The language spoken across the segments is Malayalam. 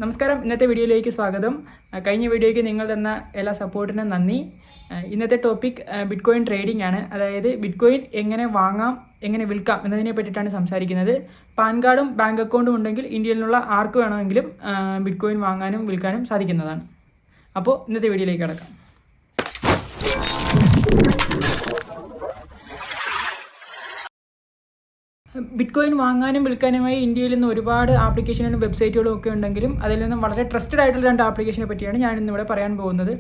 നമസ്കാരം, ഇന്നത്തെ വീഡിയോയിലേക്ക് സ്വാഗതം. കഴിഞ്ഞ വീഡിയോയ്ക്ക് നിങ്ങൾ തന്ന എല്ലാ സപ്പോർട്ടിനും നന്ദി. ഇന്നത്തെ ടോപ്പിക് ബിറ്റ്കോയിൻ ട്രേഡിംഗ് ആണ്. അതായത് ബിറ്റ്കോയിൻ എങ്ങനെ വാങ്ങാം, എങ്ങനെ വിൽക്കാം എന്നതിനെ പറ്റിയിട്ടാണ് സംസാരിക്കുന്നത്. പാൻ കാർഡും ബാങ്ക് അക്കൗണ്ടും ഉണ്ടെങ്കിൽ ഇന്ത്യയിലുള്ള ആർക്ക് വേണമെങ്കിലും ബിറ്റ്കോയിൻ വാങ്ങാനും വിൽക്കാനും സാധിക്കുന്നതാണ്. അപ്പോൾ ഇന്നത്തെ വീഡിയോയിലേക്ക് കടക്കാം. ബിറ്റ്കോയിൻ വാങ്ങാനും വിൽക്കാനുമായി ഇന്ത്യയിൽ നിന്ന് ഒരുപാട് ആപ്ലിക്കേഷനും വെബ്സൈറ്റുകളും ഒക്കെ ഉണ്ടെങ്കിലും അതിൽ നിന്നും വളരെ ട്രസ്റ്റഡ് ആയിട്ടുള്ള 2 ആപ്ലിക്കേഷനെ പറ്റിയാണ് ഞാൻ ഇന്നിവിടെ പറയാൻ പോകുന്നത്.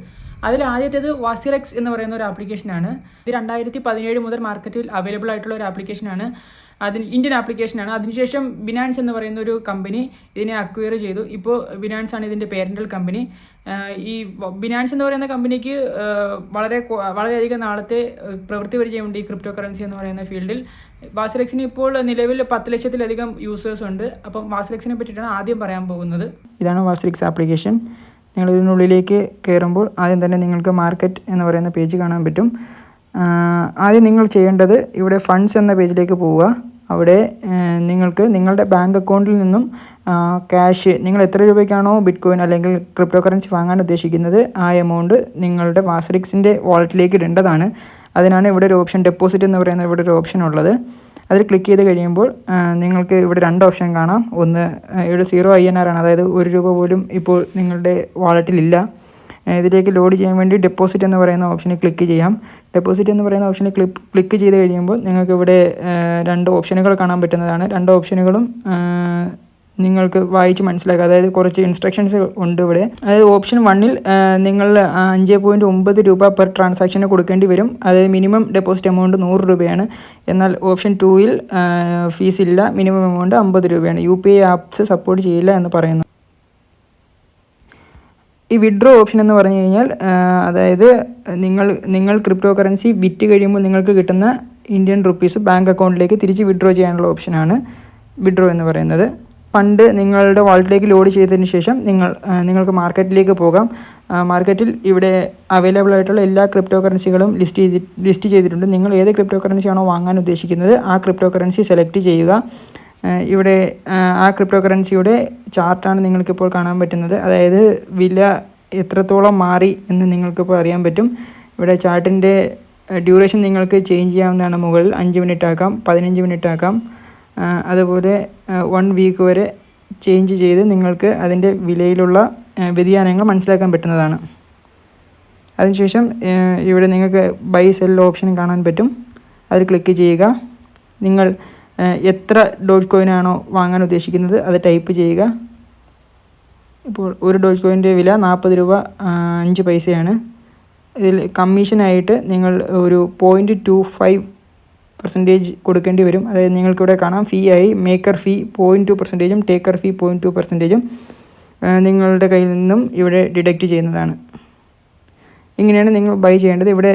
അതിൽ ആദ്യത്തേത് WazirX എന്ന് പറയുന്ന ഒരു ആപ്ലിക്കേഷനാണ്. ഇത് 2017 മുതൽ മാർക്കറ്റിൽ അവൈലബിൾ ആയിട്ടുള്ള ഒരു ആപ്ലിക്കേഷനാണ്. ഇന്ത്യൻ ആപ്ലിക്കേഷനാണ്. അതിനുശേഷം ബിനാൻസ് എന്ന് പറയുന്ന ഒരു കമ്പനി ഇതിനെ അക്വയർ ചെയ്തു. ഇപ്പോൾ ബിനാൻസ് ആണ് ഇതിൻ്റെ പേരൻ്റൽ കമ്പനി. ഈ ബിനാൻസ് എന്ന് പറയുന്ന കമ്പനിക്ക് വളരെയധികം നാളത്തെ പ്രവൃത്തി പരിചയമുണ്ട് ഈ ക്രിപ്റ്റോ കറൻസി എന്ന് പറയുന്ന ഫീൽഡിൽ. WazirXന് ഇപ്പോൾ നിലവിൽ 10 ലക്ഷത്തിലധികം യൂസേഴ്സ് ഉണ്ട്. അപ്പം WazirXനെ പറ്റിയിട്ടാണ് ആദ്യം പറയാൻ പോകുന്നത്. ഇതാണ് WazirX ആപ്ലിക്കേഷൻ. നിങ്ങൾ ഇതിനുള്ളിലേക്ക് കയറുമ്പോൾ ആദ്യം തന്നെ നിങ്ങൾക്ക് മാർക്കറ്റ് എന്ന് പറയുന്ന പേജ് കാണാൻ പറ്റും. ആദ്യം നിങ്ങൾ ചെയ്യേണ്ടത് ഇവിടെ ഫണ്ട്സ് എന്ന പേജിലേക്ക് പോവുക. അവിടെ നിങ്ങൾക്ക് നിങ്ങളുടെ ബാങ്ക് അക്കൗണ്ടിൽ നിന്നും ക്യാഷ്, നിങ്ങൾ എത്ര രൂപയ്ക്കാണോ ബിറ്റ്കോയിൻ അല്ലെങ്കിൽ ക്രിപ്റ്റോ കറൻസി വാങ്ങാൻ ഉദ്ദേശിക്കുന്നത് ആ എമൗണ്ട് നിങ്ങളുടെ WazirXൻ്റെ വാളറ്റിലേക്ക് ഇടേണ്ടതാണ്. അതിനാണ് ഇവിടെ ഒരു ഓപ്ഷൻ, ഡെപ്പോസിറ്റ് എന്ന് പറയുന്ന ഇവിടെ ഒരു ഓപ്ഷൻ ഉള്ളത്. അതിൽ ക്ലിക്ക് ചെയ്ത് കഴിയുമ്പോൾ നിങ്ങൾക്ക് ഇവിടെ 2 ഓപ്ഷൻ കാണാം. ഒന്ന് ഇവിടെ 0 INR ആണ്, അതായത് 1 രൂപ പോലും ഇപ്പോൾ നിങ്ങളുടെ വാളറ്റിലില്ല. ഇതിലേക്ക് ലോഡ് ചെയ്യാൻ വേണ്ടി ഡെപ്പോസിറ്റ് എന്ന് പറയുന്ന ഓപ്ഷനിൽ ക്ലിക്ക് ചെയ്യാം. ഡെപ്പോസിറ്റ് എന്ന് പറയുന്ന ഓപ്ഷനിൽ ക്ലിക്ക് ചെയ്ത് കഴിയുമ്പോൾ നിങ്ങൾക്ക് ഇവിടെ 2 ഓപ്ഷനുകൾ കാണാൻ പറ്റുന്നതാണ്. 2 ഓപ്ഷനുകളും നിങ്ങൾക്ക് വായിച്ച് മനസ്സിലാക്കുക. അതായത് കുറച്ച് ഇൻസ്ട്രക്ഷൻസ് ഉണ്ട് ഇവിടെ. അതായത് ഓപ്ഷൻ 1ൽ നിങ്ങൾ 5.9 രൂപ പെർ ട്രാൻസാക്ഷന് കൊടുക്കേണ്ടി വരും. അതായത് മിനിമം ഡെപ്പോസിറ്റ് എമൗണ്ട് 100 രൂപയാണ്. എന്നാൽ ഓപ്ഷൻ 2ൽ ഫീസ് ഇല്ല, മിനിമം എമൗണ്ട് 50 രൂപയാണ്. UPI ആപ്സ് സപ്പോർട്ട് ചെയ്യില്ല എന്ന് പറയുന്നു. ഈ വിഡ്രോ ഓപ്ഷൻ എന്ന് പറഞ്ഞു കഴിഞ്ഞാൽ അതായത് നിങ്ങൾ ക്രിപ്റ്റോ കറൻസി വിറ്റ് കഴിയുമ്പോൾ നിങ്ങൾക്ക് കിട്ടുന്ന ഇന്ത്യൻ റുപ്പീസ് ബാങ്ക് അക്കൗണ്ടിലേക്ക് തിരിച്ച് വിഡ്രോ ചെയ്യാനുള്ള ഓപ്ഷനാണ് വിഡ്രോ എന്ന് പറയുന്നത്. ഫണ്ട് നിങ്ങളുടെ വാളറ്റിലേക്ക് ലോഡ് ചെയ്തതിന് ശേഷം നിങ്ങൾക്ക് മാർക്കറ്റിലേക്ക് പോകാം. മാർക്കറ്റിൽ ഇവിടെ അവൈലബിൾ ആയിട്ടുള്ള എല്ലാ ക്രിപ്റ്റോ കറൻസികളും ലിസ്റ്റ് ചെയ്തിട്ടുണ്ട്. നിങ്ങൾ ഏത് ക്രിപ്റ്റോ കറൻസിയാണോ വാങ്ങാൻ ഉദ്ദേശിക്കുന്നത് ആ ക്രിപ്റ്റോ കറൻസി സെലക്ട് ചെയ്യുക. ഇവിടെ ആ ക്രിപ്റ്റോ കറൻസിയുടെ ചാർട്ടാണ് നിങ്ങൾക്കിപ്പോൾ കാണാൻ പറ്റുന്നത്. അതായത് വില എത്രത്തോളം മാറി എന്ന് നിങ്ങൾക്കിപ്പോൾ അറിയാൻ പറ്റും. ഇവിടെ ചാർട്ടിൻ്റെ ഡ്യൂറേഷൻ നിങ്ങൾക്ക് ചേഞ്ച് ചെയ്യാവുന്നതാണ്. മുകളിൽ 5 മിനിറ്റ് ആക്കാം, 15 മിനിറ്റ് ആക്കാം. അതുപോലെ 1 വീക്ക് വരെ ചേഞ്ച് ചെയ്ത് നിങ്ങൾക്ക് അതിൻ്റെ വിലയിലുള്ള വ്യതിയാനങ്ങൾ മനസ്സിലാക്കാൻ പറ്റുന്നതാണ്. അതിനുശേഷം ഇവിടെ നിങ്ങൾക്ക് ബൈ സെൽ ഓപ്ഷൻ കാണാൻ പറ്റും. അതിൽ ക്ലിക്ക് ചെയ്യുക. നിങ്ങൾ എത്ര ഡോജ് കോയിനാണോ വാങ്ങാൻ ഉദ്ദേശിക്കുന്നത് അത് ടൈപ്പ് ചെയ്യുക. ഇപ്പോൾ ഒരു ഡോജ് കോയിൻ്റെ വില 40 രൂപ 5 പൈസയാണ്. ഇതിൽ കമ്മീഷനായിട്ട് നിങ്ങൾ ഒരു 0.25% കൊടുക്കേണ്ടി വരും. അതായത് നിങ്ങൾക്കിവിടെ കാണാം, ഫീ ആയി മേക്കർ ഫീ 0.2%, ടേക്കർ ഫീ 0.2% നിങ്ങളുടെ കയ്യിൽ നിന്നും ഇവിടെ ഡിഡക്റ്റ് ചെയ്യുന്നതാണ്. ഇങ്ങനെയാണ് നിങ്ങൾ ബൈ ചെയ്യേണ്ടത്. ഇവിടെ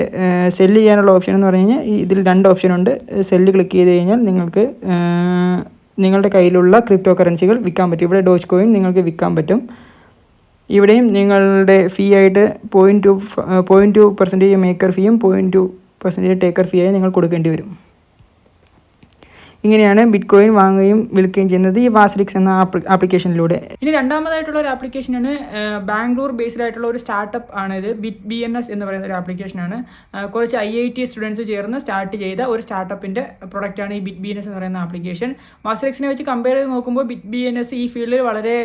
സെല്ല് ചെയ്യാനുള്ള ഓപ്ഷൻ എന്ന് പറഞ്ഞു കഴിഞ്ഞാൽ ഇതിൽ 2 ഓപ്ഷൻ ഉണ്ട്. സെല്ല് ക്ലിക്ക് ചെയ്ത് കഴിഞ്ഞാൽ നിങ്ങൾക്ക് നിങ്ങളുടെ കയ്യിലുള്ള ക്രിപ്റ്റോ കറൻസികൾ വിൽക്കാൻ പറ്റും. ഇവിടെ ഡോജ് കോയിൻ നിങ്ങൾക്ക് വിൽക്കാൻ പറ്റും. ഇവിടെയും നിങ്ങളുടെ ഫീ ആയിട്ട് 0.2% മേക്കർ ഫീയും 0.2% ടേക്കർ ഫീ ആയി നിങ്ങൾ കൊടുക്കേണ്ടി വരും. ഇങ്ങനെയാണ് ബിറ്റ്കോയിൻ വാങ്ങുകയും വിൽക്കുകയും ചെയ്യുന്നത് ഈ WazirX എന്ന ആപ്ലിക്കേഷനിലൂടെ. ഇനി രണ്ടാമതായിട്ടുള്ള ഒരു ആപ്ലിക്കേഷനാണ് ബാംഗ്ലൂർ ബേസ്ഡ് ആയിട്ടുള്ള ഒരു സ്റ്റാർട്ടപ്പ് ആണ്. ഇത് bitbns എന്ന് പറയുന്ന ഒരു ആപ്ലിക്കേഷനാണ്. കുറച്ച് IIT സ്റ്റുഡൻസ് ചേർന്ന് സ്റ്റാർട്ട് ചെയ്ത ഒരു സ്റ്റാർട്ടപ്പിൻ്റെ പ്രൊഡക്റ്റാണ് ഈ bitbns എന്ന് പറയുന്ന ആപ്ലിക്കേഷൻ. WazirXനെ വെച്ച് കമ്പയർ ചെയ്ത് നോക്കുമ്പോൾ bitbns ഈ ഫീൽഡിൽ വളരെ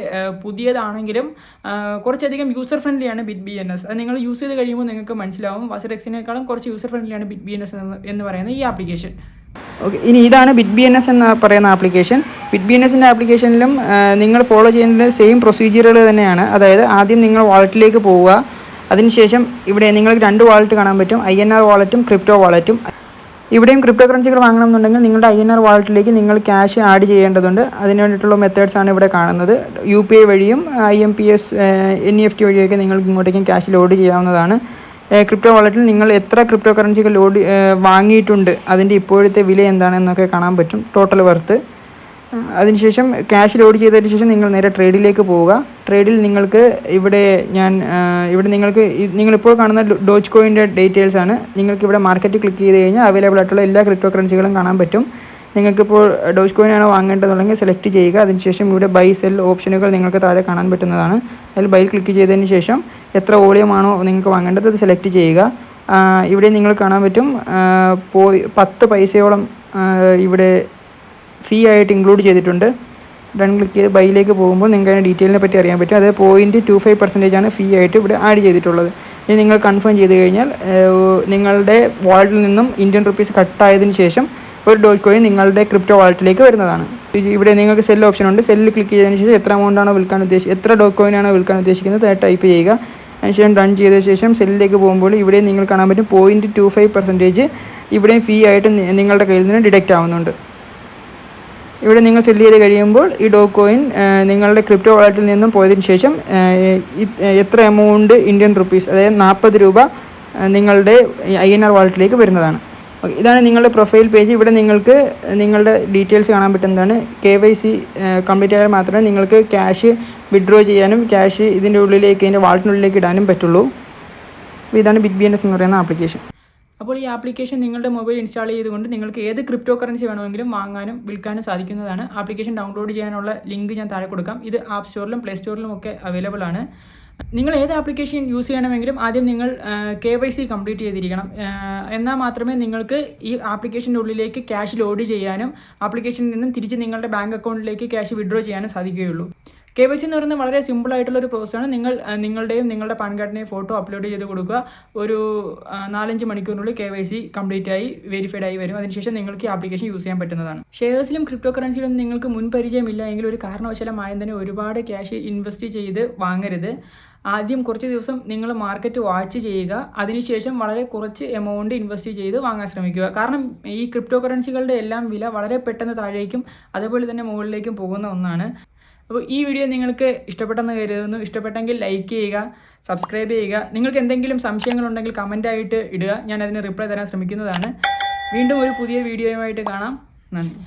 പുതിയതാണെങ്കിലും കുറച്ചധികം യൂസർ ഫ്രണ്ട്ലിയാണ് bitbns. അത് നിങ്ങൾ യൂസ് ചെയ്ത് കഴിയുമ്പോൾ നിങ്ങൾക്ക് മനസ്സിലാവും WazirXനേക്കാളും കുറച്ച് യൂസർ ഫ്രണ്ട്ലിയാണ് bitbns എന്ന് പറയുന്ന ഈ ആപ്ലിക്കേഷൻ. ഓക്കെ, ഇനി ഇതാണ് bitbns എന്ന് പറയുന്ന ആപ്ലിക്കേഷൻ. bitbnsൻ്റെ ആപ്ലിക്കേഷനിലും നിങ്ങൾ ഫോളോ ചെയ്യേണ്ട സെയിം പ്രൊസീജിയറുകൾ തന്നെയാണ്. അതായത് ആദ്യം നിങ്ങൾ വാളറ്റിലേക്ക് പോവുക. അതിനുശേഷം ഇവിടെ നിങ്ങൾക്ക് 2 വാളറ്റ് കാണാൻ പറ്റും, INR വാളറ്റും ക്രിപ്റ്റോ വാളറ്റും. ഇവിടെയും ക്രിപ്റ്റോ കറൻസികൾ വാങ്ങണമെന്നുണ്ടെങ്കിൽ നിങ്ങളുടെ INR വാളറ്റിലേക്ക് നിങ്ങൾ ക്യാഷ് ആഡ് ചെയ്യേണ്ടതുണ്ട്. അതിന് വേണ്ടിയിട്ടുള്ള മെത്തേഡ്സാണ് ഇവിടെ കാണുന്നത്. UPI വഴിയും IMPS NEFT വഴിയൊക്കെ നിങ്ങൾക്ക് ഇങ്ങോട്ടേക്കും ക്യാഷ് ലോഡ് ചെയ്യാവുന്നതാണ്. ക്രിപ്റ്റോ വാളറ്റിൽ നിങ്ങൾ എത്ര ക്രിപ്റ്റോ കറൻസികൾ വാങ്ങിയിട്ടുണ്ട്, അതിൻ്റെ ഇപ്പോഴത്തെ വില എന്താണെന്നൊക്കെ കാണാൻ പറ്റും, ടോട്ടൽ വർത്ത്. അതിനുശേഷം ക്യാഷ് ലോഡ് ചെയ്തതിന് ശേഷം നിങ്ങൾ നേരെ ട്രേഡിലേക്ക് പോവുക. ട്രേഡിൽ നിങ്ങൾക്ക് ഇവിടെ നിങ്ങളിപ്പോൾ കാണുന്ന ഡോജ് കോയിൻ്റെ ഡീറ്റെയിൽസ് ആണ്. നിങ്ങൾക്ക് ഇവിടെ മാർക്കറ്റ് ക്ലിക്ക് ചെയ്ത് കഴിഞ്ഞാൽ അവൈലബിൾ ആയിട്ടുള്ള എല്ലാ ക്രിപ്റ്റോ കറൻസികളും കാണാൻ പറ്റും. നിങ്ങൾക്കിപ്പോൾ ഡോജ് ആണ് വാങ്ങേണ്ടതുണ്ടെങ്കിൽ സെലക്ട് ചെയ്യുക. അതിനുശേഷം ഇവിടെ ബൈ സെൽ ഓപ്ഷനുകൾ നിങ്ങൾക്ക് താഴെ കാണാൻ പറ്റുന്നതാണ്. അതിൽ ബൈ ക്ലിക്ക് ചെയ്തതിന് ശേഷം എത്ര വോളിയമാണോ നിങ്ങൾക്ക് വാങ്ങേണ്ടത് അത് സെലക്ട് ചെയ്യുക. ഇവിടെ നിങ്ങൾ കാണാൻ പറ്റും 10 പൈസയോളം ഇവിടെ ഫീ ആയിട്ട് ഇൻക്ലൂഡ് ചെയ്തിട്ടുണ്ട്. ഡൺ ക്ലിക്ക് ചെയ്ത് ബൈയിലേക്ക് പോകുമ്പോൾ നിങ്ങൾക്ക് അതിൻ്റെ ഡീറ്റെയിലിനെ പറ്റി അറിയാൻ പറ്റും. അത് 0.25% ഫീ ആയിട്ട് ഇവിടെ ആഡ് ചെയ്തിട്ടുള്ളത്. ഇനി നിങ്ങൾ കൺഫേം ചെയ്ത് കഴിഞ്ഞാൽ നിങ്ങളുടെ വാളറ്റിൽ നിന്നും ഇന്ത്യൻ റുപ്പീസ് കട്ടായതിനു ശേഷം ഒരു ഡോജ് കോയിൻ നിങ്ങളുടെ ക്രിപ്റ്റോ വാളറ്റിലേക്ക് വരുന്നതാണ്. ഇവിടെ നിങ്ങൾക്ക് സെൽ ഓപ്ഷൻ ഉണ്ട്. സെല്ലിൽ ക്ലിക്ക് ചെയ്തതിന് ശേഷം എത്ര എമൗണ്ടാണോ വിൽക്കാൻ എത്ര ഡോജ് കോയിനാണോ വിൽക്കാൻ ഉദ്ദേശിക്കുന്നത് അത് ടൈപ്പ് ചെയ്യുക. അതിനുശേഷം റൺ ചെയ്ത ശേഷം സെല്ലിലേക്ക് പോകുമ്പോൾ ഇവിടെ നിങ്ങൾ കാണാൻ പറ്റും 0.25% ഇവിടെയും ഫീ ആയിട്ട് നിങ്ങളുടെ കയ്യിൽ നിന്ന് ഡിഡക്റ്റ് ആവുന്നുണ്ട്. ഇവിടെ നിങ്ങൾ സെല്ല് ചെയ്ത് കഴിയുമ്പോൾ ഈ ഡോജ് കോയിൻ നിങ്ങളുടെ ക്രിപ്റ്റോ വാളറ്റിൽ നിന്നും പോയതിന് ശേഷം എത്ര എമൗണ്ട് ഇന്ത്യൻ റുപ്പീസ്, അതായത് 40 രൂപ നിങ്ങളുടെ INR വാളറ്റിലേക്ക് വരുന്നതാണ്. ഇതാണ് നിങ്ങളുടെ പ്രൊഫൈൽ പേജ്. ഇവിടെ നിങ്ങൾക്ക് നിങ്ങളുടെ ഡീറ്റെയിൽസ് കാണാൻ പറ്റുന്നതാണ്. KYC കംപ്ലീറ്റ് ആയാൽ മാത്രമേ നിങ്ങൾക്ക് ക്യാഷ് വിഡ്രോ ചെയ്യാനും ക്യാഷ് ഇതിൻ്റെ വാളറ്റിനുള്ളിലേക്ക് ഇടാനും പറ്റുള്ളൂ. അപ്പോൾ ഇതാണ് BitBNS എന്ന് പറയുന്ന ആപ്ലിക്കേഷൻ. അപ്പോൾ ഈ ആപ്ലിക്കേഷൻ നിങ്ങളുടെ മൊബൈൽ ഇൻസ്റ്റാൾ ചെയ്തുകൊണ്ട് നിങ്ങൾക്ക് ഏത് ക്രിപ്റ്റോ കറൻസി വേണമെങ്കിലും വാങ്ങാനും വിൽക്കാനും സാധിക്കുന്നതാണ്. ആപ്ലിക്കേഷൻ ഡൗൺലോഡ് ചെയ്യാനുള്ള ലിങ്ക് ഞാൻ താഴെ കൊടുക്കാം. ഇത് ആപ്പ് സ്റ്റോറിലും പ്ലേ സ്റ്റോറിലും ഒക്കെ അവൈലബിൾ ആണ്. നിങ്ങൾ ഏത് ആപ്ലിക്കേഷൻ യൂസ് ചെയ്യണമെങ്കിലും ആദ്യം നിങ്ങൾ KYC കംപ്ലീറ്റ് ചെയ്തിരിക്കണം. എന്നാൽ മാത്രമേ നിങ്ങൾക്ക് ഈ ആപ്ലിക്കേഷൻ്റെ ഉള്ളിലേക്ക് ക്യാഷ് ലോഡ് ചെയ്യാനും ആപ്ലിക്കേഷനിൽ നിന്നും തിരിച്ച് നിങ്ങളുടെ ബാങ്ക് അക്കൗണ്ടിലേക്ക് ക്യാഷ് വിഡ്രോ ചെയ്യാനും സാധിക്കുകയുള്ളൂ. KYC എന്ന് പറയുന്നത് വളരെ സിമ്പിളായിട്ടുള്ളൊരു പ്രോസസ്സാണ്. നിങ്ങളുടെയും നിങ്ങളുടെ പാൻ കാർഡിൻ്റെയും ഫോട്ടോ അപ്ലോഡ് ചെയ്ത് കൊടുക്കുക. ഒരു 4-5 മണിക്കൂറിനുള്ളിൽ KYC കംപ്ലീറ്റ് ആയി വെരിഫൈഡ് ആയി വരും. അതിനുശേഷം നിങ്ങൾക്ക് ഈ ആപ്ലിക്കേഷൻ യൂസ് ചെയ്യാൻ പറ്റുന്നതാണ്. ഷെയർസിലും ക്രിപ്റ്റോ കറൻസിയിലും നിങ്ങൾക്ക് മുൻപരിചയമില്ല എങ്കിൽ ഒരു കാരണവശാലും ആദ്യം തന്നെ ഒരുപാട് ക്യാഷ് ഇൻവെസ്റ്റ് ചെയ്ത് വാങ്ങരുത്. ആദ്യം കുറച്ച് ദിവസം നിങ്ങൾ മാർക്കറ്റ് വാച്ച് ചെയ്യുക. അതിനുശേഷം വളരെ കുറച്ച് എമൗണ്ട് ഇൻവെസ്റ്റ് ചെയ്ത് വാങ്ങാൻ ശ്രമിക്കുക. കാരണം ഈ ക്രിപ്റ്റോ കറൻസികളുടെ എല്ലാം വില വളരെ പെട്ടെന്ന് താഴേക്കും അതുപോലെ തന്നെ മുകളിലേക്കും പോകുന്ന ഒന്നാണ്. അപ്പോൾ ഈ വീഡിയോ നിങ്ങൾക്ക് ഇഷ്ടപ്പെട്ടെന്ന് കരുതുന്നു. ഇഷ്ടപ്പെട്ടെങ്കിൽ ലൈക്ക് ചെയ്യുക, സബ്സ്ക്രൈബ് ചെയ്യുക. നിങ്ങൾക്ക് എന്തെങ്കിലും സംശയങ്ങളുണ്ടെങ്കിൽ കമൻറ്റായിട്ട് ഇടുക. ഞാൻ അതിന് റിപ്ലൈ തരാൻ ശ്രമിക്കുന്നതാണ്. വീണ്ടും ഒരു പുതിയ വീഡിയോയുമായിട്ട് കാണാം. നന്ദി.